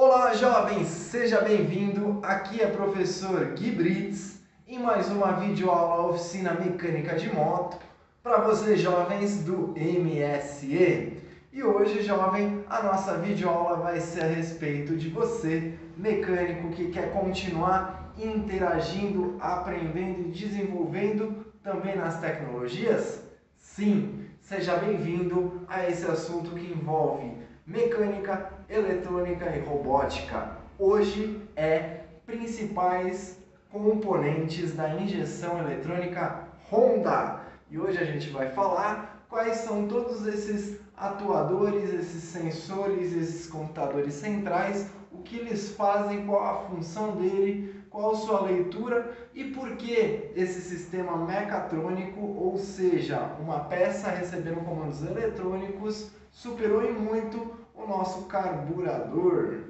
Olá, jovens! Seja bem-vindo! Aqui é professor Gui Brits em mais uma videoaula oficina mecânica de moto para vocês, jovens do MSE. E hoje, jovem, a nossa videoaula vai ser a respeito de você, mecânico, que quer continuar interagindo, aprendendo e desenvolvendo também nas tecnologias? Sim, seja bem-vindo a esse assunto que envolve mecânica, eletrônica e robótica. Hoje é principais componentes da injeção eletrônica Honda. E hoje a gente vai falar quais são todos esses atuadores, esses sensores, esses computadores centrais, o que eles fazem, qual a função dele, qual a sua leitura e por que esse sistema mecatrônico, ou seja, uma peça recebendo comandos eletrônicos, superou em muito o nosso carburador.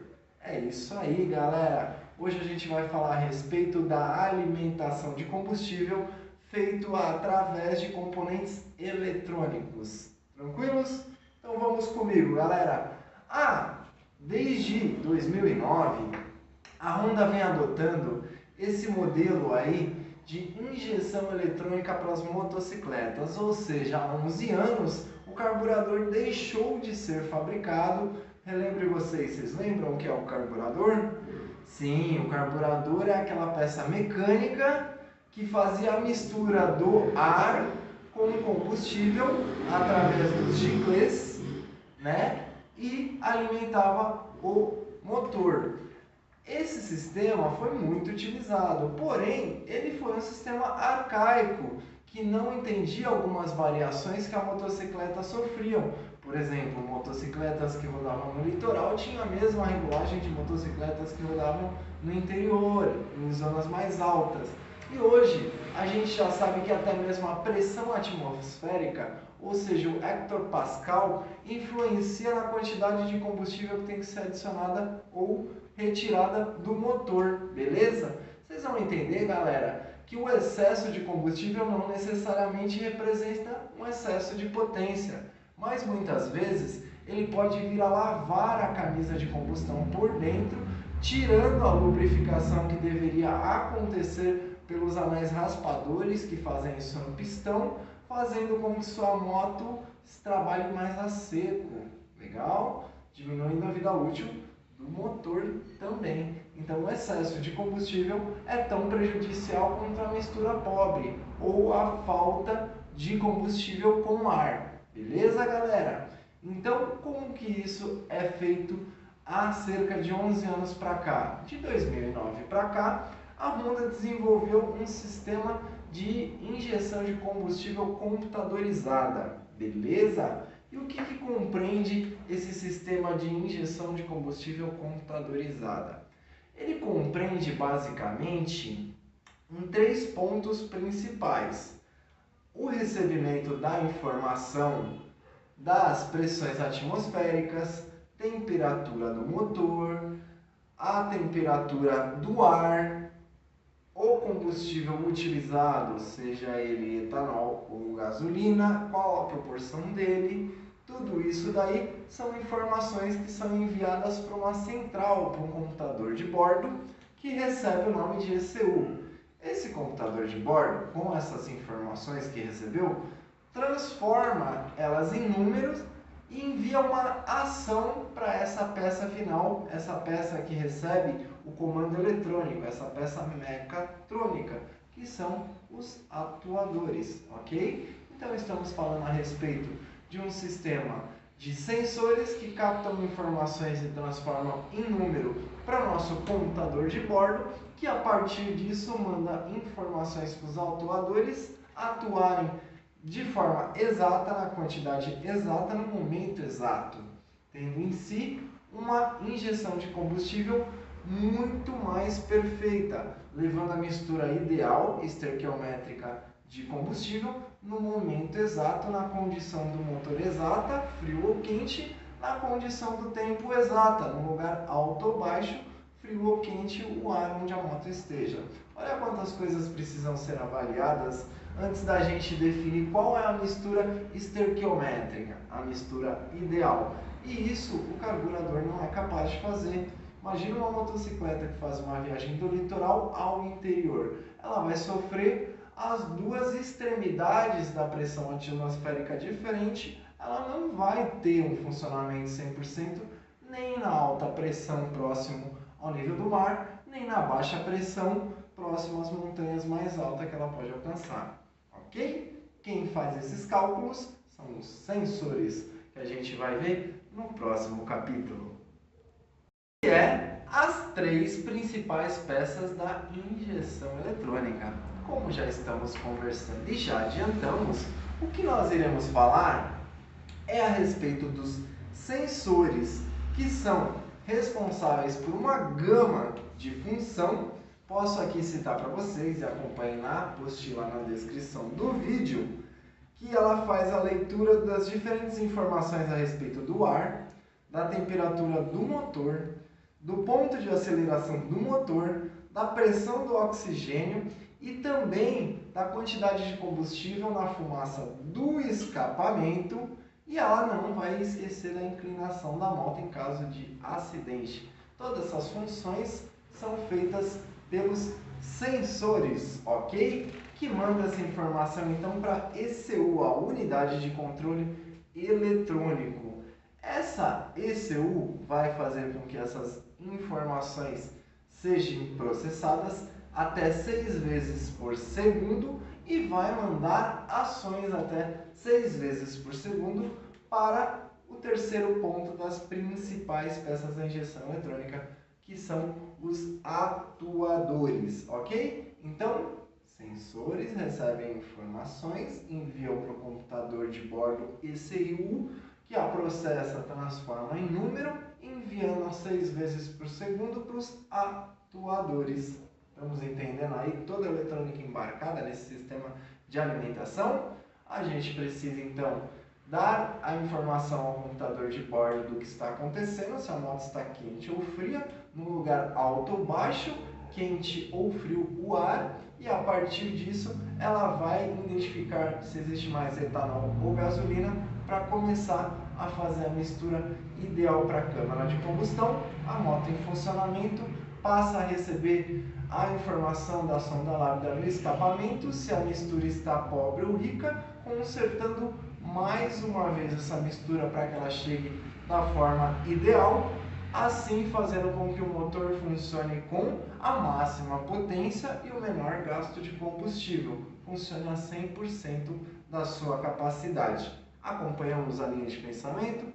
É isso aí, galera. Hoje a gente vai falar a respeito da alimentação de combustível feito através de componentes eletrônicos. Tranquilos? Então vamos comigo, galera. Desde 2009, a Honda vem adotando esse modelo aí de injeção eletrônica para as motocicletas, ou seja, há 11 anos o carburador deixou de ser fabricado. Relembre vocês lembram o que é o carburador? Sim, o carburador é aquela peça mecânica que fazia a mistura do ar com o combustível através dos giclês, né? E alimentava o motor. Esse sistema foi muito utilizado, porém, ele foi um sistema arcaico, que não entendia algumas variações que a motocicleta sofriam. Por exemplo, motocicletas que rodavam no litoral tinham a mesma regulagem de motocicletas que rodavam no interior, em zonas mais altas. E hoje, a gente já sabe que até mesmo a pressão atmosférica, ou seja, o hectopascal, influencia na quantidade de combustível que tem que ser adicionada ou retirada do motor, beleza? Vocês vão entender, galera, que o excesso de combustível não necessariamente representa um excesso de potência, mas muitas vezes ele pode vir a lavar a camisa de combustão por dentro, tirando a lubrificação que deveria acontecer pelos anéis raspadores que fazem isso no pistão, fazendo com que sua moto trabalhe mais a seco. Legal? Diminuindo a vida útil do motor também. Então o excesso de combustível é tão prejudicial quanto a mistura pobre ou a falta de combustível com ar. Beleza, galera? Então, como que isso é feito há cerca de 11 anos para cá? De 2009 para cá, a Honda desenvolveu um sistema de injeção de combustível computadorizada. Beleza? E o que compreende esse sistema de injeção de combustível computadorizada? Ele compreende basicamente em 3 pontos principais: o recebimento da informação das pressões atmosféricas, temperatura do motor, a temperatura do ar, o combustível utilizado, seja ele etanol ou gasolina, qual a proporção dele. Tudo isso daí são informações que são enviadas para uma central, para um computador de bordo, que recebe o nome de ECU. Esse computador de bordo, com essas informações que recebeu, transforma elas em números e envia uma ação para essa peça final, essa peça que recebe o comando eletrônico, essa peça mecatrônica, que são os atuadores, ok? Então estamos falando a respeito de um sistema de sensores que captam informações e transformam em número para o nosso computador de bordo, que a partir disso manda informações para os atuadores atuarem de forma exata, na quantidade exata, no momento exato, tendo em si uma injeção de combustível muito mais perfeita, levando a mistura ideal estequiométrica de combustível no momento exato, na condição do motor exata, frio ou quente, na condição do tempo exata, no lugar alto ou baixo, frio ou quente, o ar onde a moto esteja. Olha quantas coisas precisam ser avaliadas antes da gente definir qual é a mistura estequiométrica, a mistura ideal. E isso o carburador não é capaz de fazer. Imagina uma motocicleta que faz uma viagem do litoral ao interior. Ela vai sofrer as duas extremidades da pressão atmosférica diferente. Ela não vai ter um funcionamento 100% nem na alta pressão próximo ao nível do mar, nem na baixa pressão próximo às montanhas mais altas que ela pode alcançar. Ok? Quem faz esses cálculos são os sensores, que a gente vai ver no próximo capítulo. Que é as três principais peças da injeção eletrônica. Como já estamos conversando e já adiantamos, o que nós iremos falar é a respeito dos sensores, que são responsáveis por uma gama de função. Posso aqui citar para vocês, e acompanhem na apostila na descrição do vídeo, que ela faz a leitura das diferentes informações a respeito do ar, da temperatura do motor, do ponto de aceleração do motor, da pressão do oxigênio e também da quantidade de combustível na fumaça do escapamento, e ela não vai esquecer da inclinação da moto em caso de acidente. Todas essas funções são feitas pelos sensores, ok? Que manda essa informação então para a ECU, a Unidade de Controle Eletrônico. Essa ECU vai fazer com que essas informações sejam processadas até 6 vezes por segundo e vai mandar ações até 6 vezes por segundo para o terceiro ponto das principais peças da injeção eletrônica, que são os atuadores, ok? Então, sensores recebem informações, enviam para o computador de bordo ECU, que a processa, transforma em número, enviando 6 vezes por segundo para os atuadores. Estamos entendendo aí toda a eletrônica embarcada nesse sistema de alimentação? A gente precisa então dar a informação ao computador de bordo do que está acontecendo, se a moto está quente ou fria, no lugar alto ou baixo, quente ou frio o ar, e a partir disso ela vai identificar se existe mais etanol ou gasolina para começar a fazer a mistura ideal para a câmara de combustão. A moto em funcionamento passa a receber a informação da sonda lábida no escapamento, se a mistura está pobre ou rica, consertando mais uma vez essa mistura para que ela chegue da forma ideal, assim fazendo com que o motor funcione com a máxima potência e o menor gasto de combustível, funcione a 100% da sua capacidade. Acompanhamos a linha de pensamento?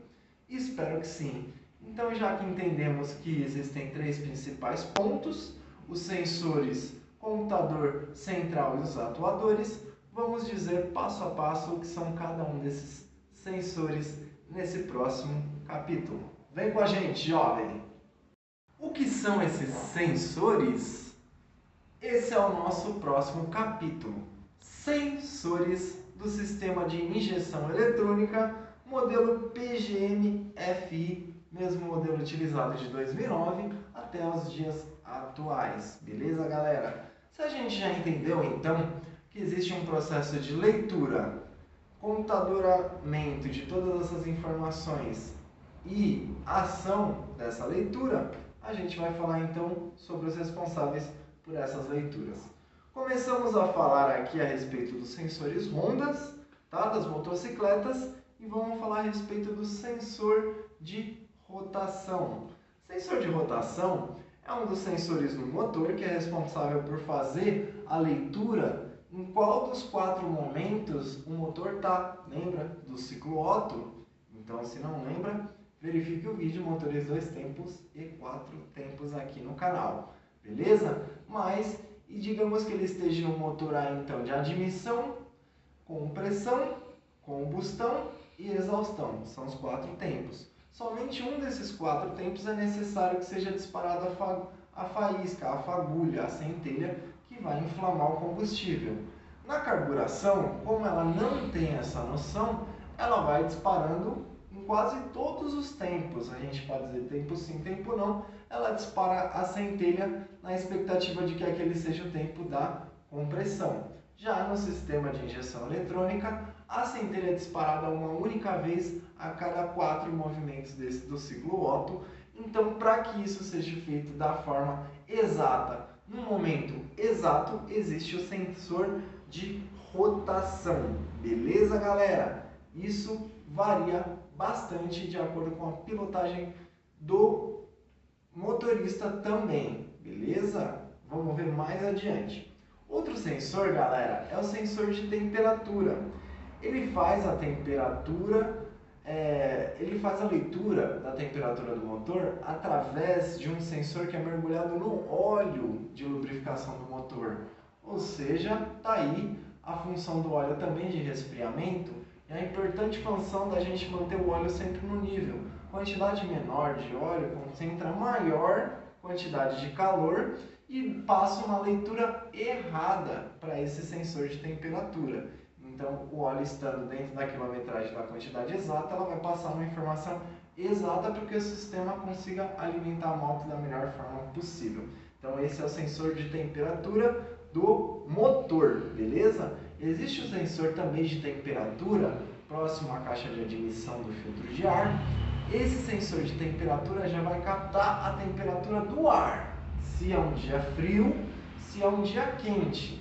Espero que sim. Então, já que entendemos que existem 3 principais pontos, os sensores, computador central e os atuadores, vamos dizer passo a passo o que são cada um desses sensores nesse próximo capítulo. Vem com a gente, jovem! O que são esses sensores? Esse é o nosso próximo capítulo. Sensores do sistema de injeção eletrônica, modelo PGM-FI, mesmo modelo utilizado de 2009 até os dias atuais. Beleza, galera? Se a gente já entendeu, então, que existe um processo de leitura, computadoramento de todas essas informações e ação dessa leitura, a gente vai falar então sobre os responsáveis por essas leituras. Começamos a falar aqui a respeito dos sensores Hondas, tá? Das motocicletas, e vamos falar a respeito do sensor de rotação. Sensor de rotação é um dos sensores no motor que é responsável por fazer a leitura em qual dos 4 momentos o motor está. Lembra do ciclo Otto? Então, se não lembra, verifique o vídeo Motores 2 tempos e 4 tempos aqui no canal. Beleza? Mas, e digamos que ele esteja no motor aí, então, de admissão, compressão, combustão e exaustão. São os 4 tempos. Somente um desses 4 tempos é necessário que seja disparada a faísca, a fagulha, a centelha, que vai inflamar o combustível. Na carburação, como ela não tem essa noção, ela vai disparando em quase todos os tempos. A gente pode dizer tempo sim, tempo não. Ela dispara a centelha na expectativa de que aquele seja o tempo da compressão. Já no sistema de injeção eletrônica, a centelha é disparada uma única vez a cada 4 movimentos do ciclo Otto, Então, para que isso seja feito da forma exata, no momento exato, existe o sensor de rotação. Beleza, galera? Isso varia bastante de acordo com a pilotagem do motorista também, beleza? Vamos ver mais adiante. Outro sensor, galera, é o sensor de temperatura. Ele faz a temperatura, ele faz a leitura da temperatura do motor através de um sensor que é mergulhado no óleo de lubrificação do motor. Ou seja, tá aí a função do óleo também de resfriamento e a importante função da gente manter o óleo sempre no nível. Quantidade menor de óleo concentra maior quantidade de calor e passa uma leitura errada para esse sensor de temperatura. Então, o óleo estando dentro da quilometragem da quantidade exata, ela vai passar uma informação exata para que o sistema consiga alimentar a moto da melhor forma possível. Então, esse é o sensor de temperatura do motor, beleza? Existe o sensor também de temperatura próximo à caixa de admissão do filtro de ar. Esse sensor de temperatura já vai captar a temperatura do ar, se é um dia frio, se é um dia quente.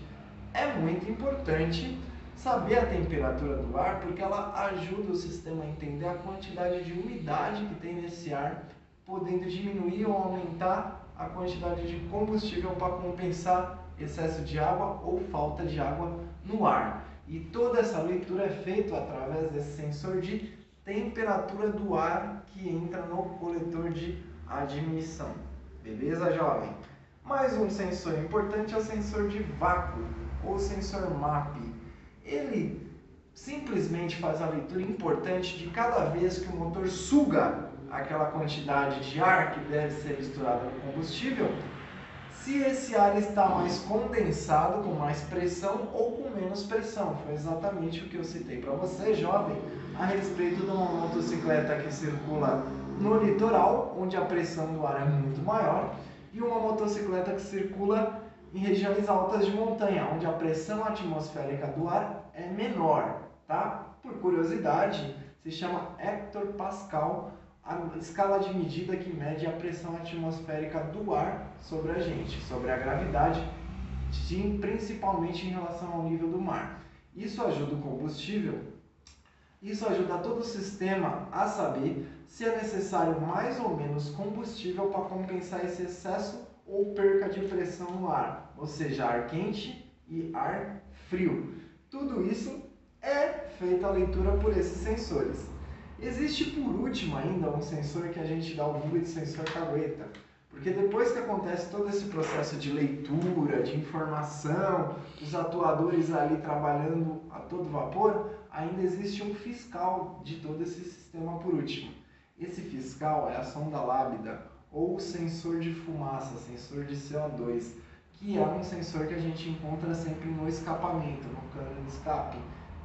É muito importante saber a temperatura do ar, porque ela ajuda o sistema a entender a quantidade de umidade que tem nesse ar, podendo diminuir ou aumentar a quantidade de combustível para compensar excesso de água ou falta de água no ar. E toda essa leitura é feita através desse sensor de temperatura do ar que entra no coletor de admissão. Beleza, jovem? Mais um sensor importante é o sensor de vácuo, ou sensor MAP. Ele simplesmente faz a leitura importante de cada vez que o motor suga aquela quantidade de ar que deve ser misturada no combustível, se esse ar está mais condensado, com mais pressão ou com menos pressão. Foi exatamente o que eu citei para você, jovem, a respeito de uma motocicleta que circula no litoral, onde a pressão do ar é muito maior, e uma motocicleta que circula em regiões altas de montanha, onde a pressão atmosférica do ar é menor, tá? Por curiosidade, se chama hectopascal, a escala de medida que mede a pressão atmosférica do ar sobre a gente, sobre a gravidade, principalmente em relação ao nível do mar. Isso ajuda o combustível, isso ajuda todo o sistema a saber se é necessário mais ou menos combustível para compensar esse excesso ou perca de pressão no ar, ou seja, ar quente e ar frio. Tudo isso é feita a leitura por esses sensores. Existe por último ainda um sensor que a gente dá o nome de sensor cagueta, porque depois que acontece todo esse processo de leitura, de informação, os atuadores ali trabalhando a todo vapor, ainda existe um fiscal de todo esse sistema por último. Esse fiscal é a sonda lábida ou sensor de fumaça, sensor de CO2, que é um sensor que a gente encontra sempre no escapamento, no cano de escape,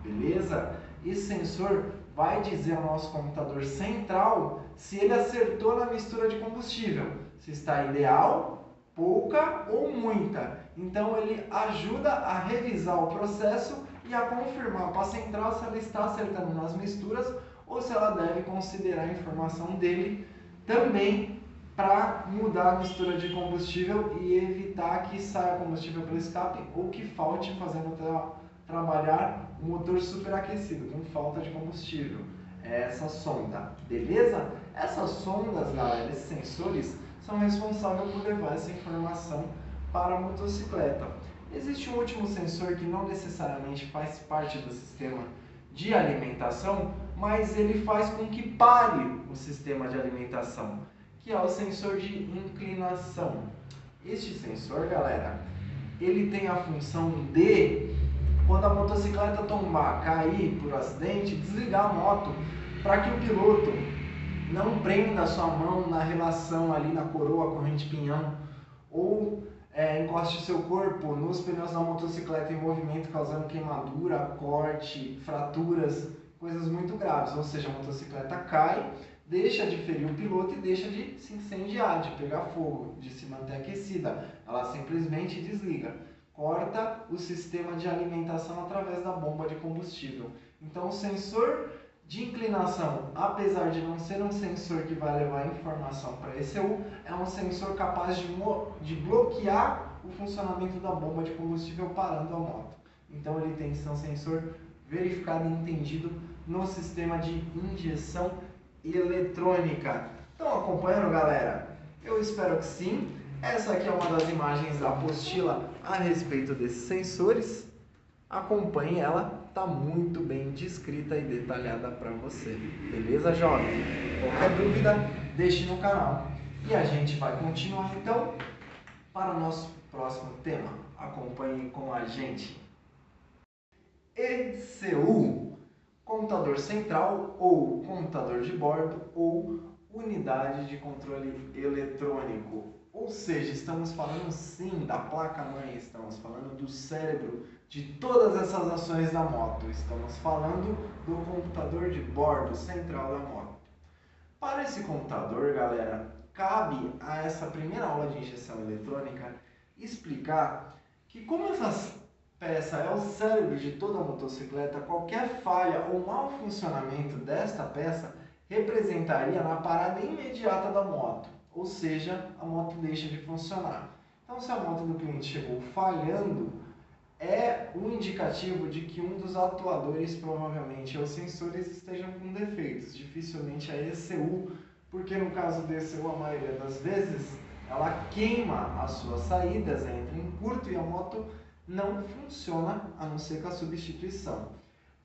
beleza? Esse sensor vai dizer ao nosso computador central se ele acertou na mistura de combustível, se está ideal, pouca ou muita. Então ele ajuda a revisar o processo e a confirmar para a central se ela está acertando nas misturas ou se ela deve considerar a informação dele também para mudar a mistura de combustível e evitar que saia combustível pelo escape ou que falte, fazendo trabalhar o motor superaquecido, com falta de combustível. É essa sonda, beleza? Essas sondas, galera, esses sensores, são responsáveis por levar essa informação para a motocicleta. Existe um último sensor que não necessariamente faz parte do sistema de alimentação, mas ele faz com que pare o sistema de alimentação, que é o sensor de inclinação. Este sensor, galera, ele tem a função de, quando a motocicleta tombar, cair por acidente, desligar a moto para que o piloto não prenda a sua mão na relação ali na coroa, corrente pinhão, ou encoste seu corpo nos pneus da motocicleta em movimento, causando queimadura, corte, fraturas, coisas muito graves. Ou seja, a motocicleta cai, deixa de ferir o piloto e deixa de se incendiar, de pegar fogo, de se manter aquecida. Ela simplesmente desliga. Corta o sistema de alimentação através da bomba de combustível. Então, o sensor De inclinação, apesar de não ser um sensor que vai levar informação para a ECU, é um sensor capaz de bloquear o funcionamento da bomba de combustível parando a moto. Então ele tem que ser um sensor verificado e entendido no sistema de injeção eletrônica. Estão acompanhando, galera? Eu espero que sim. Essa aqui é uma das imagens da apostila a respeito desses sensores. Acompanhe ela, está muito bem descrita e detalhada para você. Beleza, jovem? Qualquer dúvida, deixe no canal. E a gente vai continuar então para o nosso próximo tema. Acompanhe com a gente. ECU, computador central ou computador de bordo ou unidade de controle eletrônico. Ou seja, estamos falando sim da placa-mãe, estamos falando do cérebro de todas essas ações da moto. Estamos falando do computador de bordo central da moto. Para esse computador, galera, cabe a essa primeira aula de injeção eletrônica explicar que como essa peça é o cérebro de toda a motocicleta, qualquer falha ou mau funcionamento desta peça representaria na parada imediata da moto, ou seja, a moto deixa de funcionar. Então, se a moto do cliente chegou falhando, é um indicativo de que um dos atuadores, provavelmente, ou sensores, estejam com defeitos. Dificilmente a ECU, porque no caso da ECU, a maioria das vezes, ela queima as suas saídas, entra em curto e a moto não funciona, a não ser com a substituição.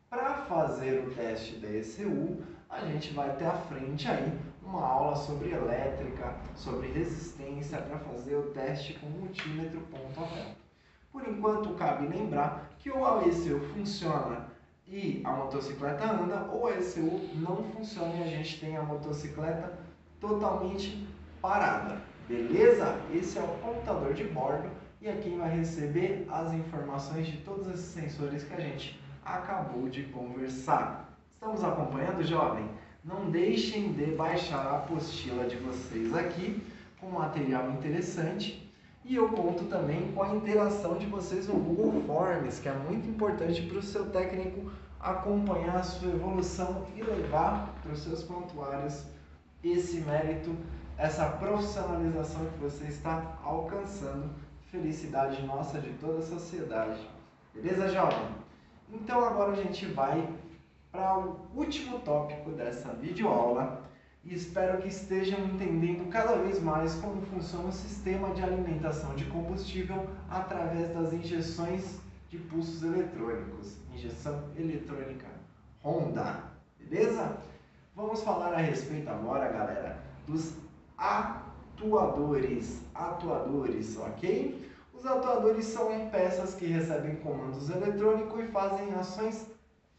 Para fazer o teste da ECU, a gente vai ter à frente aí uma aula sobre elétrica, sobre resistência, para fazer o teste com multímetro ponto a ponto. Por enquanto, cabe lembrar que ou a ECU funciona e a motocicleta anda, ou a ECU não funciona e a gente tem a motocicleta totalmente parada. Beleza? Esse é o computador de bordo e é quem vai receber as informações de todos esses sensores que a gente acabou de conversar. Estamos acompanhando, jovem? Não deixem de baixar a apostila de vocês aqui com material interessante. E eu conto também com a interação de vocês no Google Forms, que é muito importante para o seu técnico acompanhar a sua evolução e levar para os seus prontuários esse mérito, essa profissionalização que você está alcançando. Felicidade nossa de toda a sociedade. Beleza, jovem? Então agora a gente vai para o último tópico dessa videoaula. E espero que estejam entendendo cada vez mais como funciona o sistema de alimentação de combustível através das injeções de pulsos eletrônicos. Injeção eletrônica Honda, beleza? Vamos falar a respeito agora, galera, dos atuadores, ok? Os atuadores são peças que recebem comandos eletrônicos e fazem ações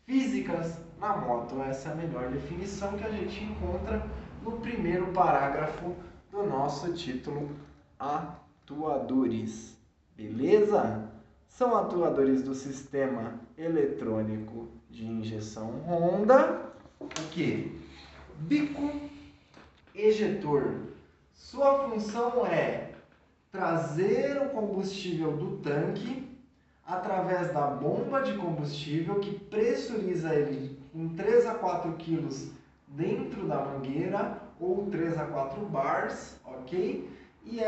físicas na moto. Essa é a melhor definição que a gente encontra no primeiro parágrafo do nosso título Atuadores. Beleza? São atuadores do sistema eletrônico de injeção Honda. O que? Bico ejetor. Sua função é trazer o combustível do tanque através da bomba de combustível que pressuriza ele em 3 a 4 kg dentro da mangueira ou 3 a 4 bars, ok? E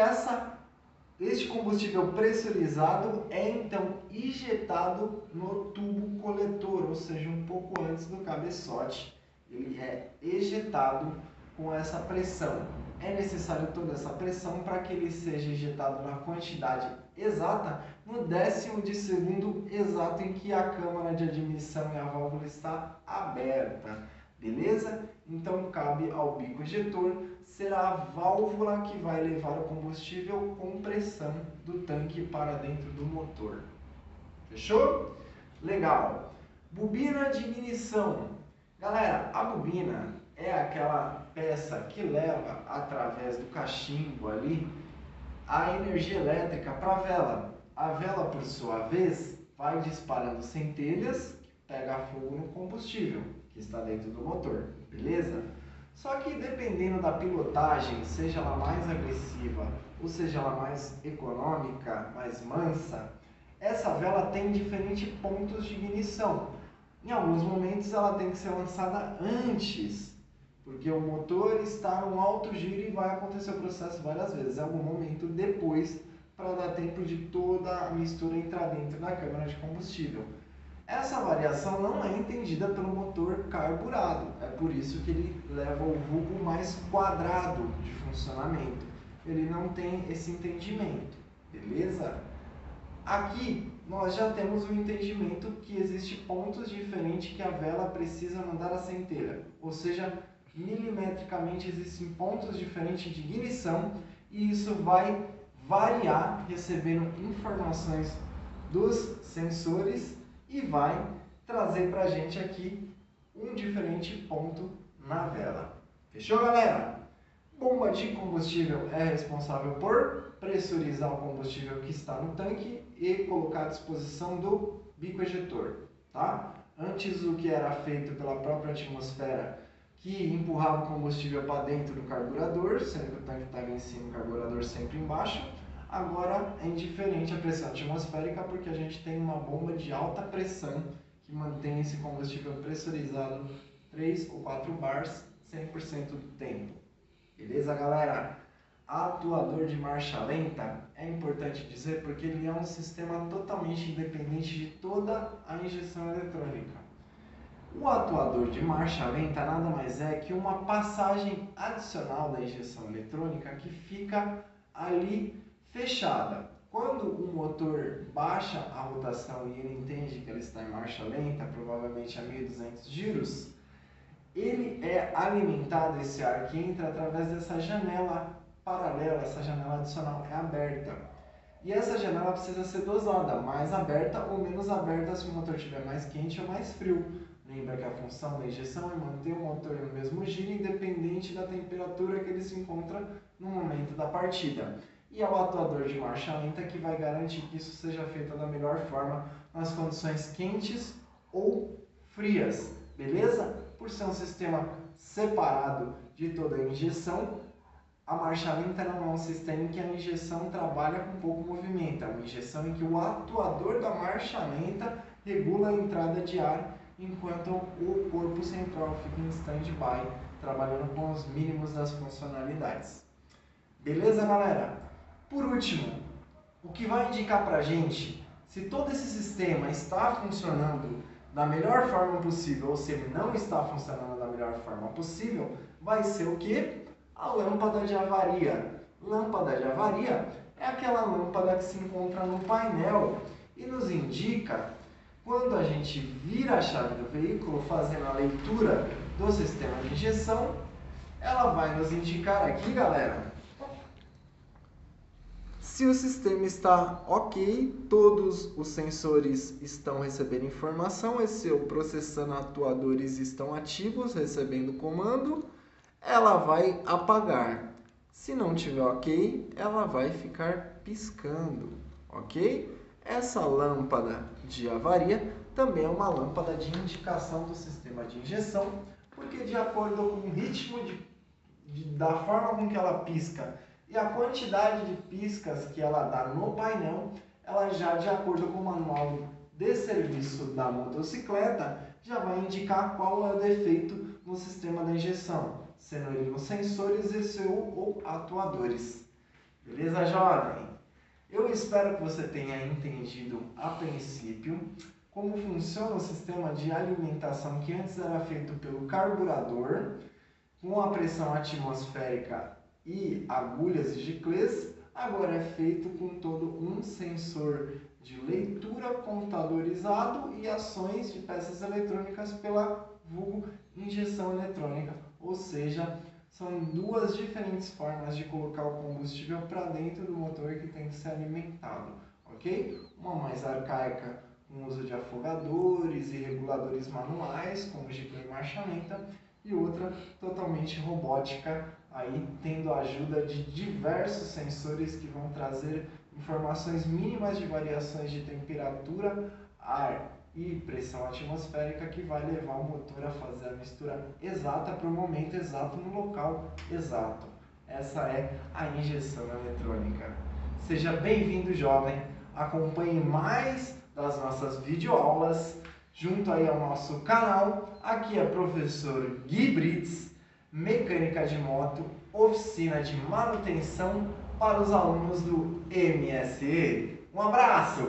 este combustível pressurizado é então injetado no tubo coletor, ou seja, um pouco antes do cabeçote. Ele é ejetado com essa pressão. É necessário toda essa pressão para que ele seja injetado na quantidade exata, no décimo de segundo exato em que a câmara de admissão e a válvula está aberta. Beleza? Então cabe ao bico ejetor ser a válvula que vai levar o combustível com pressão do tanque para dentro do motor. Fechou? Legal. Bobina de ignição. Galera, a bobina é aquela peça que leva através do cachimbo ali a energia elétrica para a vela. A vela, por sua vez, vai disparando centelhas que pega fogo no combustível que está dentro do motor, beleza? Só que dependendo da pilotagem, seja ela mais agressiva ou seja ela mais econômica, mais mansa, essa vela tem diferentes pontos de ignição. Em alguns momentos ela tem que ser lançada antes, porque o motor está no alto giro e vai acontecer o processo várias vezes. Em algum momento depois, para dar tempo de toda a mistura entrar dentro da câmara de combustível. Essa variação não é entendida pelo motor carburado, é por isso que ele leva o vulgo mais quadrado de funcionamento. Ele não tem esse entendimento, beleza? Aqui nós já temos o entendimento que existem pontos diferentes que a vela precisa mandar a centelha, ou seja, milimetricamente existem pontos diferentes de ignição e isso vai variar recebendo informações dos sensores e vai trazer para a gente aqui um diferente ponto na vela. Fechou, galera? Bomba de combustível é responsável por pressurizar o combustível que está no tanque e colocar à disposição do bico ejetor, tá? Antes o que era feito pela própria atmosfera que empurrava o combustível para dentro do carburador, sendo que o tanque estava em cima e o carburador sempre embaixo. Agora é indiferente a pressão atmosférica porque a gente tem uma bomba de alta pressão que mantém esse combustível pressurizado 3 ou 4 bars 100% do tempo. Beleza, galera? Atuador de marcha lenta é importante dizer porque ele é um sistema totalmente independente de toda a injeção eletrônica. O atuador de marcha lenta nada mais é que uma passagem adicional da injeção eletrônica que fica ali fechada. Quando o motor baixa a rotação e ele entende que ele está em marcha lenta, provavelmente a 1200 giros, ele é alimentado, esse ar que entra através dessa janela paralela, essa janela adicional é aberta. E essa janela precisa ser dosada, mais aberta ou menos aberta se o motor estiver mais quente ou mais frio. Lembra que a função da injeção é manter o motor no mesmo giro, independente da temperatura que ele se encontra no momento da partida. E é o atuador de marcha lenta que vai garantir que isso seja feito da melhor forma nas condições quentes ou frias, beleza? Por ser um sistema separado de toda a injeção, a marcha lenta não é um sistema em que a injeção trabalha com pouco movimento, é uma injeção em que o atuador da marcha lenta regula a entrada de ar, enquanto o corpo central fica em stand-by, trabalhando com os mínimos das funcionalidades. Beleza, galera? Por último, o que vai indicar para a gente se todo esse sistema está funcionando da melhor forma possível ou se ele não está funcionando da melhor forma possível, vai ser o que? A lâmpada de avaria. Lâmpada de avaria é aquela lâmpada que se encontra no painel e nos indica quando a gente vira a chave do veículo fazendo a leitura do sistema de injeção, ela vai nos indicar aqui, galera, se o sistema está ok, todos os sensores estão recebendo informação, e seu processando atuadores estão ativos, recebendo comando, ela vai apagar. Se não tiver ok, ela vai ficar piscando, ok? Essa lâmpada de avaria também é uma lâmpada de indicação do sistema de injeção, porque de acordo com o ritmo da forma com que ela pisca e a quantidade de piscas que ela dá no painel, ela já, de acordo com o manual de serviço da motocicleta, já vai indicar qual é o defeito no sistema da injeção, sendo ele os sensores e ou atuadores. Beleza, jovem? Eu espero que você tenha entendido a princípio como funciona o sistema de alimentação que antes era feito pelo carburador, com a pressão atmosférica e agulhas e giclês, agora é feito com todo um sensor de leitura computadorizado e ações de peças eletrônicas pela vulgo injeção eletrônica, ou seja, são duas diferentes formas de colocar o combustível para dentro do motor que tem que ser alimentado, ok? Uma mais arcaica com o uso de afogadores e reguladores manuais, como giclê e marcha lenta, e outra totalmente robótica, aí tendo a ajuda de diversos sensores que vão trazer informações mínimas de variações de temperatura, ar e pressão atmosférica, que vai levar o motor a fazer a mistura exata para o momento exato, no local exato. Essa é a injeção eletrônica. Seja bem-vindo, jovem. Acompanhe mais das nossas videoaulas junto aí ao nosso canal. Aqui é professor Gui Brits, mecânica de moto, oficina de manutenção para os alunos do MSE. Um abraço!